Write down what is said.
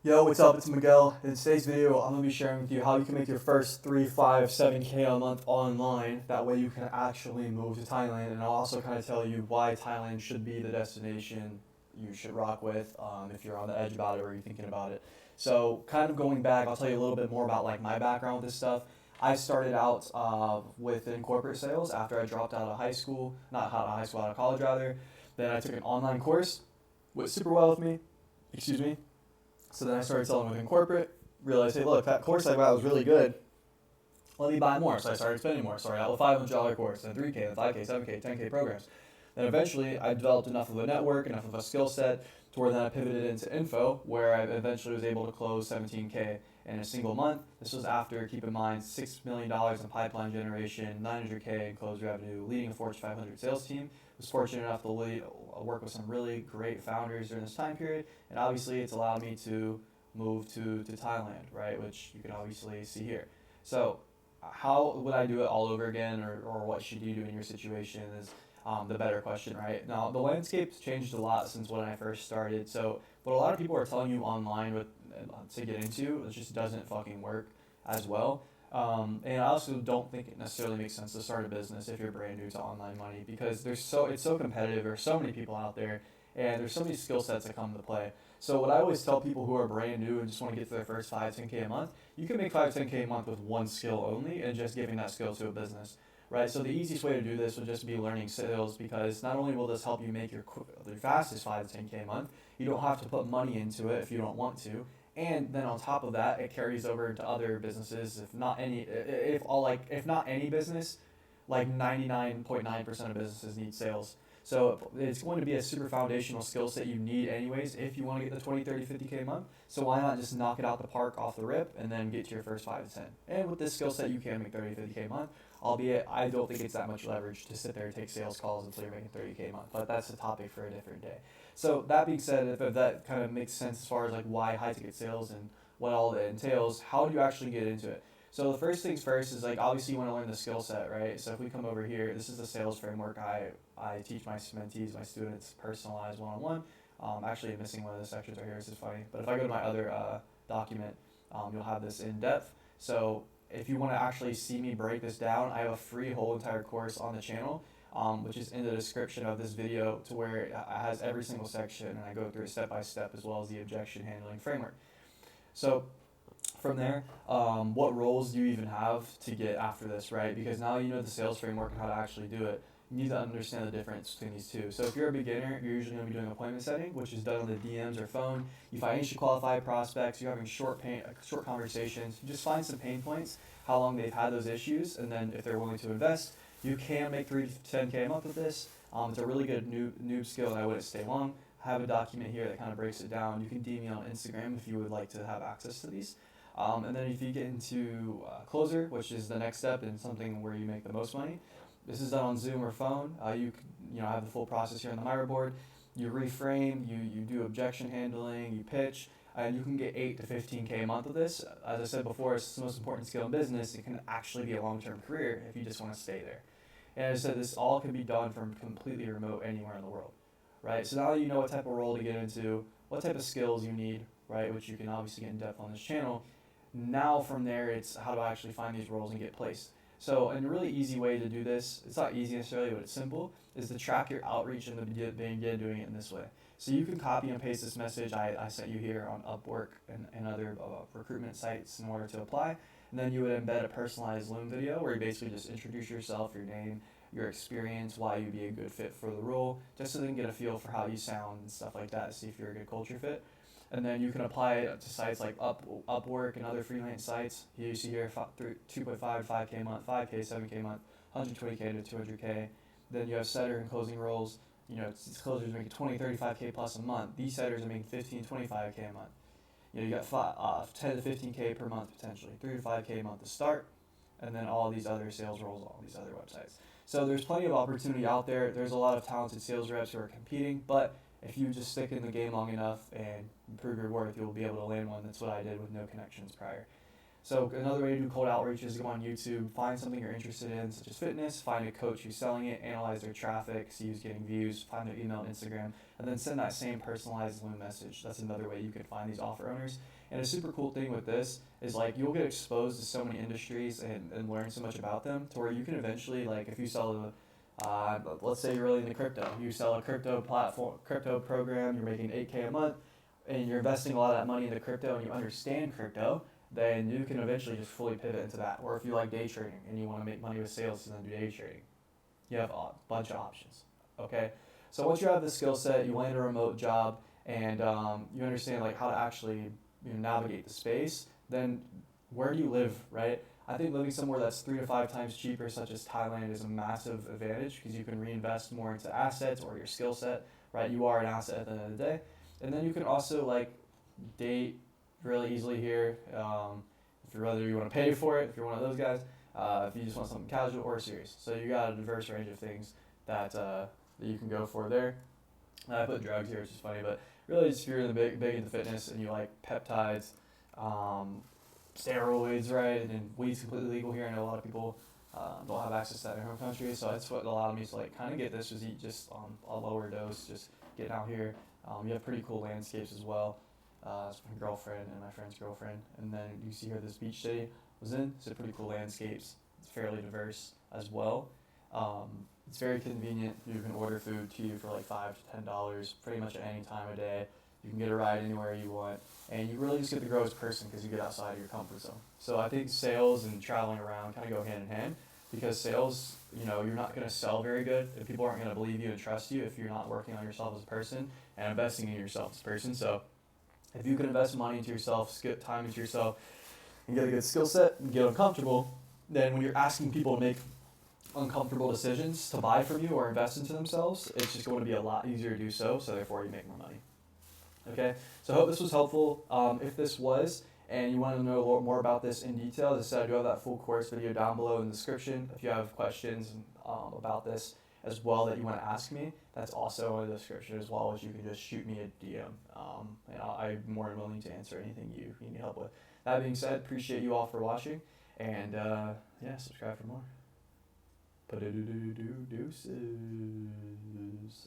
Yo, what's up? It's Miguel. In today's video, I'm going to be sharing with you how you can make your first 3, 5, 7K a month online. That way you can actually move to Thailand. And I'll also kind of tell you why Thailand should be the destination you should rock with if you're on the edge about it or you're thinking about it. So kind of going back, I'll tell you a little bit more about like my background with this stuff. I started out within corporate sales after I dropped out of high school, not out of high school, out of college rather. Then I took an online course, went super well with me, excuse me. So then I started selling within corporate, realized, hey, look, that course I got was really good. Let me buy more. So I started spending more. Started out with $500 course, then 3K, then 5K, 7K, 10K programs. Then eventually I developed enough of a network, enough of a skill set to where then I pivoted into info, where I eventually was able to close 17K in a single month. This was after, keep in mind, $6 million in pipeline generation, 900K in closed revenue, leading a Fortune 500 sales team. Was fortunate enough to work with some really great founders during this time period, and obviously it's allowed me to move to Thailand, right, which you can obviously see here. So how would I do it all over again, or what should you do in your situation is the better question, right? Now, the landscape's changed a lot since when I first started, so what a lot of people are telling you online to get into, it just doesn't fucking work as well. And I also don't think it necessarily makes sense to start a business if you're brand new to online money, because it's so competitive. There's so many people out there, and there's so many skill sets that come into play. So what I always tell people who are brand new and just want to get to their first 5, 10K a month, you can make 5, 10K a month with one skill only and just giving that skill to a business, right? So the easiest way to do this would just be learning sales, because not only will this help you make your fastest 5 to 10K a month, you don't have to put money into it if you don't want to. And then on top of that, it carries over into other businesses. If not any business, like 99.9% of businesses need sales. So it's going to be a super foundational skill set you need anyways if you want to get the 20, 30, 50K a month. So why not just knock it out the park off the rip and then get to your first 5 to 10? And with this skill set, you can make 30, 50K a month. Albeit, I don't think it's that much leverage to sit there and take sales calls until you're making 30K a month. But that's a topic for a different day. So that being said, if that kind of makes sense as far as like why high ticket sales and what all it entails, how do you actually get into it? So the first things first is like obviously you want to learn the skill set, right? So if we come over here, this is the sales framework I teach my mentees, my students, personalized one-on-one. Actually, I'm missing one of the sections right here. This is funny. But if I go to my other document, you'll have this in depth. So if you want to actually see me break this down, I have a free whole entire course on the channel, which is in the description of this video, to where it has every single section, and I go through it step by step, as well as the objection handling framework. So from there, what roles do you even have to get after this, right? Because now you know the sales framework and how to actually do it. You need to understand the difference between these two. So if you're a beginner, you're usually going to be doing appointment setting, which is done on the DMs or phone. You financially qualify prospects. You're having short conversations. You just find some pain points, how long they've had those issues, and then if they're willing to invest, you can make 3 to 10K a month with this. It's a really good noob skill, and I wouldn't stay long. I have a document here that kind of breaks it down. You can DM me on Instagram if you would like to have access to these. And then if you get into closer, which is the next step and something where you make the most money, this is done on Zoom or phone. You have the full process here on the Miro board. You reframe, you do objection handling, you pitch, and you can get 8 to 15K a month with this. As I said before, it's the most important skill in business. It can actually be a long-term career if you just want to stay there. And as I said, this all can be done from completely remote anywhere in the world, right? So now you know what type of role to get into, what type of skills you need, right, which you can obviously get in depth on this channel. Now from there, it's how to actually find these roles and get placed. So a really easy way to do this, it's not easy necessarily, but it's simple, is to track your outreach and begin doing it in this way. So you can copy and paste this message I sent you here on Upwork and other recruitment sites in order to apply. And then you would embed a personalized Loom video where you basically just introduce yourself, your name, your experience, why you'd be a good fit for the role, just so they can get a feel for how you sound and stuff like that, see if you're a good culture fit. And then you can apply it to sites like Upwork and other freelance sites. You see here 2.5 to 5K a month, 5K, 7K a month, 120K to 200K. Then you have setter and closing roles. These closers are making 20, 35K plus a month. These setters are making 15, 25K a month. You got 10 to 15K per month potentially, 3 to 5K a month to start, and then all these other sales roles, all these other websites. So there's plenty of opportunity out there. There's a lot of talented sales reps who are competing, but if you just stick in the game long enough and prove your worth, you'll be able to land one. That's what I did with no connections prior. So another way to do cold outreach is go on YouTube, find something you're interested in, such as fitness, find a coach who's selling it, analyze their traffic, see who's getting views, find their email and Instagram, and then send that same personalized Loom message. That's another way you can find these offer owners. And a super cool thing with this is like you'll get exposed to so many industries and learn so much about them to where you can eventually, like if you sell let's say you're really into crypto, you sell a crypto platform, crypto program, you're making 8K a month, and you're investing a lot of that money into crypto and you understand crypto, then you can eventually just fully pivot into that. Or if you like day trading and you want to make money with sales and then do day trading, you have a bunch of options. Okay, so once you have the skill set, you land a remote job, and you understand like how to actually navigate the space. Then where do you live, right? I think living somewhere that's 3 to 5 times cheaper, such as Thailand, is a massive advantage because you can reinvest more into assets or your skill set, right? You are an asset at the end of the day, and then you can also like date really easily here. If you're whether you want to pay for it, if you're one of those guys, if you just want something casual or serious. So you got a diverse range of things that you can go for there. I put drugs here, which is funny, but really just if you're in the big into fitness and you like peptides, steroids, right? And then weed's completely legal here. I know a lot of people don't have access to that in their home country, so that's what allowed me to like kind of get this, was eat just on a lower dose, just get out here. You have pretty cool landscapes as well. It's my girlfriend and my friend's girlfriend, and then you see here this beach city was in. It's a pretty cool landscapes. It's fairly diverse as well. It's very convenient. You can order food to you for like $5 to $10 pretty much at any time of day. You can get a ride anywhere you want, and you really just get to grow as a person because you get outside of your comfort zone. So I think sales and traveling around kind of go hand in hand, because sales, you're not going to sell very good if people aren't going to believe you and trust you if you're not working on yourself as a person and investing in yourself as a person. So if you can invest money into yourself, skip time into yourself, and get a good skill set and get uncomfortable, then when you're asking people to make uncomfortable decisions to buy from you or invest into themselves, it's just going to be a lot easier to do so, so therefore you make more money. Okay, so I hope this was helpful. If this was, and you want to know a little more about this in detail, as I said, I do have that full course video down below in the description. If you have questions about this as well that you want to ask me, that's also in the description, as well as you can just shoot me a DM. And I'm more than willing to answer anything you need help with. That being said, appreciate you all for watching, and yeah, subscribe for more. Deuces.